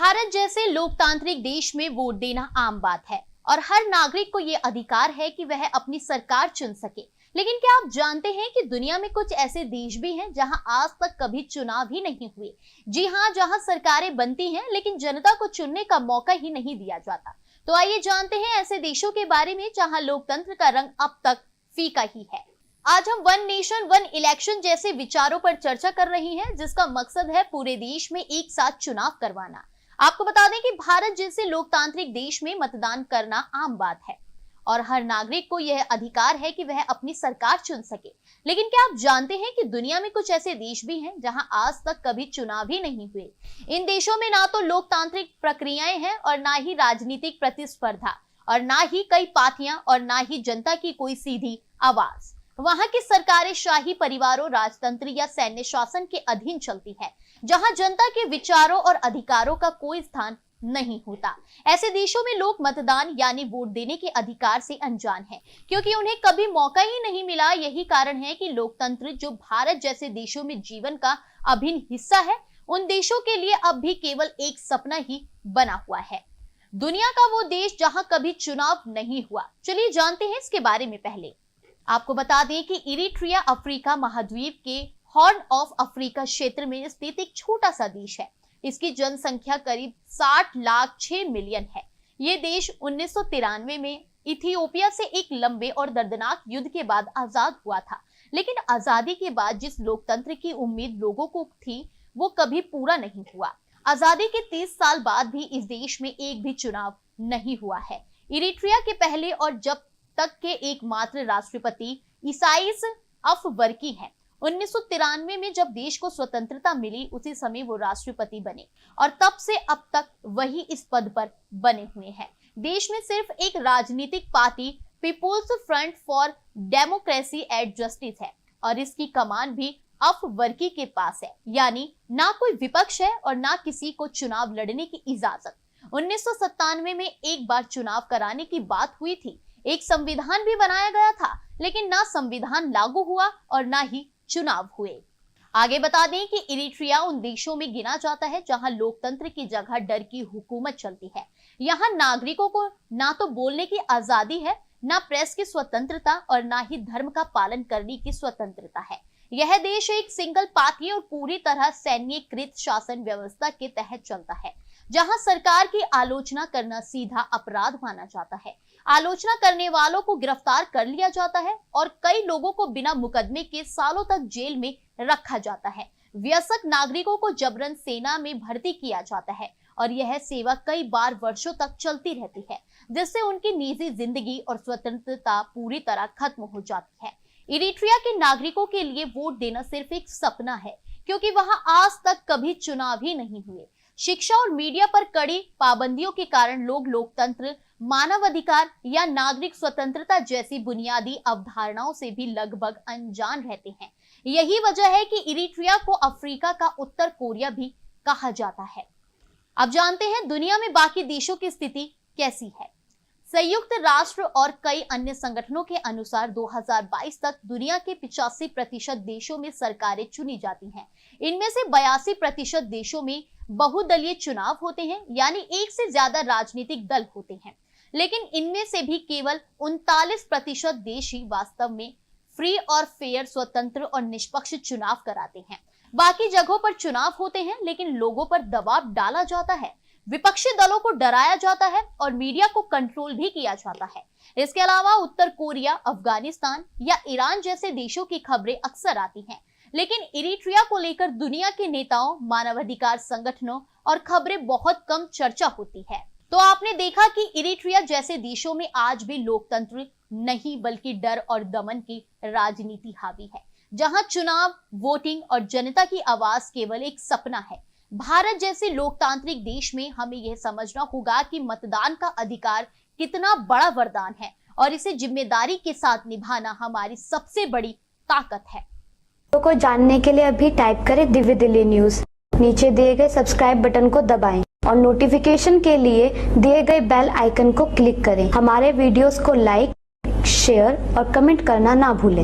भारत जैसे लोकतांत्रिक देश में वोट देना आम बात है और हर नागरिक को ये अधिकार है कि वह अपनी सरकार चुन सके। लेकिन क्या आप जानते हैं कि दुनिया में कुछ ऐसे देश भी हैं जहां आज तक कभी चुनाव ही नहीं हुए। जी हां, जहां सरकारें बनती हैं लेकिन जनता को चुनने का मौका ही नहीं दिया जाता। तो आइए जानते हैं ऐसे देशों के बारे में जहां लोकतंत्र का रंग अब तक फीका ही है। आज हम वन नेशन वन इलेक्शन जैसे विचारों पर चर्चा कर रहे हैं, जिसका मकसद है पूरे देश में एक साथ चुनाव करवाना। आपको बता दें कि भारत जैसे लोकतांत्रिक देश में मतदान करना आम बात है और हर नागरिक को यह अधिकार है कि वह अपनी सरकार चुन सके। लेकिन क्या आप जानते हैं कि दुनिया में कुछ ऐसे देश भी हैं जहां आज तक कभी चुनाव ही नहीं हुए। इन देशों में ना तो लोकतांत्रिक प्रक्रियाएं हैं और ना ही राजनीतिक प्रतिस्पर्धा और ना ही कई पार्टियां और ना ही जनता की कोई सीधी आवाज। वहां की सरकारें शाही परिवारों, राजतंत्र या सैन्य शासन के अधीन चलती है, जहां जनता के विचारों और अधिकारों का कोई स्थान नहीं होता। ऐसे देशों में लोग मतदान यानी वोट देने के अधिकार से अनजान हैं, क्योंकि उन्हें कभी मौका ही नहीं मिला। यही कारण है कि लोकतंत्र जो भारत जैसे देशों में जीवन का अभिन्न हिस्सा है, उन देशों के लिए अब भी केवल एक सपना ही बना हुआ है। दुनिया का वो देश जहां कभी चुनाव नहीं हुआ। चलिए जानते हैं इसके बारे में। पहले आपको बता दें कि इरिट्रिया अफ्रीका महाद्वीप के हॉर्न ऑफ अफ्रीका क्षेत्र में स्थित एक छोटा सा देश है। इसकी जनसंख्या करीब 60,06 मिलियन है। ये देश 1993 में इथियोपिया से एक लंबे और दर्दनाक युद्ध के बाद आजाद हुआ था। लेकिन आजादी के बाद जिस लोकतंत्र की उम्मीद लोगों को थी, वो कभी पूरा नहीं हुआ। आजादी के 30 साल बाद भी इस देश में एक भी चुनाव नहीं हुआ है। इरिट्रिया के पहले और जब तक के एकमात्र राष्ट्रपति इसाइस अफवर्की हैं। 1993 में जब देश को स्वतंत्रता मिली, उसी समय वो राष्ट्रपति बने और तब से अब तक वही इस पद पर बने हुए हैं। देश में सिर्फ एक राजनीतिक party People's Front for Democracy and Justice है और इसकी कमान भी अफवर्की के पास है। यानी ना कोई विपक्ष है और ना किसी को चुनाव लड़ने की इजाजत। 1997 में एक बार चुनाव कराने की बात हुई थी, एक संविधान भी बनाया गया था, लेकिन ना संविधान लागू हुआ और ना ही चुनाव हुए। आगे बता दें कि इरिट्रिया उन देशों में गिना जाता है जहां लोकतंत्र की जगह डर की हुकूमत चलती है। यहां नागरिकों को ना तो बोलने की आजादी है, ना प्रेस की स्वतंत्रता और ना ही धर्म का पालन करने की स्वतंत्रता है। यह देश एक सिंगल पार्टी और पूरी तरह सैन्यकृत शासन व्यवस्था के तहत चलता है, जहां सरकार की आलोचना करना सीधा अपराध माना जाता है। आलोचना करने वालों को गिरफ्तार कर लिया जाता है और कई लोगों को बिना मुकदमे के सालों तक जेल में रखा जाता है। वयस्क नागरिकों को जबरन सेना में भर्ती किया जाता है और यह सेवा कई बार वर्षों तक चलती रहती है, जिससे उनकी निजी जिंदगी और स्वतंत्रता पूरी तरह खत्म हो जाती है। इरिट्रिया के नागरिकों के लिए वोट देना सिर्फ एक सपना है, क्योंकि वहां आज तक कभी चुनाव ही नहीं हुए। शिक्षा और मीडिया पर कड़ी पाबंदियों के कारण लोग लोकतंत्र, मानवाधिकार या नागरिक स्वतंत्रता जैसी बुनियादी अवधारणाओं से भी लगभग अनजान रहते हैं। यही वजह है कि इरिट्रिया को अफ्रीका का उत्तर कोरिया भी कहा जाता है। अब जानते हैं दुनिया में बाकी देशों की स्थिति कैसी है। संयुक्त राष्ट्र और कई अन्य संगठनों के अनुसार 2022 तक दुनिया के 85% देशों में सरकारें चुनी जाती हैं। इनमें से 82% देशों में बहुदलीय चुनाव होते हैं, यानी एक से ज्यादा राजनीतिक दल होते हैं। लेकिन इनमें से भी केवल 39% देश ही वास्तव में फ्री और फेयर, स्वतंत्र और निष्पक्ष चुनाव कराते हैं। बाकी जगहों पर चुनाव होते हैं, लेकिन लोगों पर दबाव डाला जाता है, विपक्षी दलों को डराया जाता है और मीडिया को कंट्रोल भी किया जाता है। इसके अलावा उत्तर कोरिया, अफगानिस्तान या ईरान जैसे देशों की खबरें अक्सर आती हैं, लेकिन इरिट्रिया को लेकर दुनिया के नेताओं, मानवाधिकार संगठनों और खबरें बहुत कम चर्चा होती है। तो आपने देखा कि इरिट्रिया जैसे देशों में आज भी लोकतंत्र नहीं, बल्कि डर और दमन की राजनीति हावी है, जहां चुनाव, वोटिंग और जनता की आवाज केवल एक सपना है। भारत जैसे लोकतांत्रिक देश में हमें यह समझना होगा कि मतदान का अधिकार कितना बड़ा वरदान है और इसे जिम्मेदारी के साथ निभाना हमारी सबसे बड़ी ताकत है। को जानने के लिए अभी टाइप करें दिव्य दिल्ली न्यूज। नीचे दिए गए सब्सक्राइब बटन को दबाएं और नोटिफिकेशन के लिए दिए गए बेल आइकन को क्लिक करें। हमारे वीडियोस को लाइक, शेयर और कमेंट करना ना भूलें।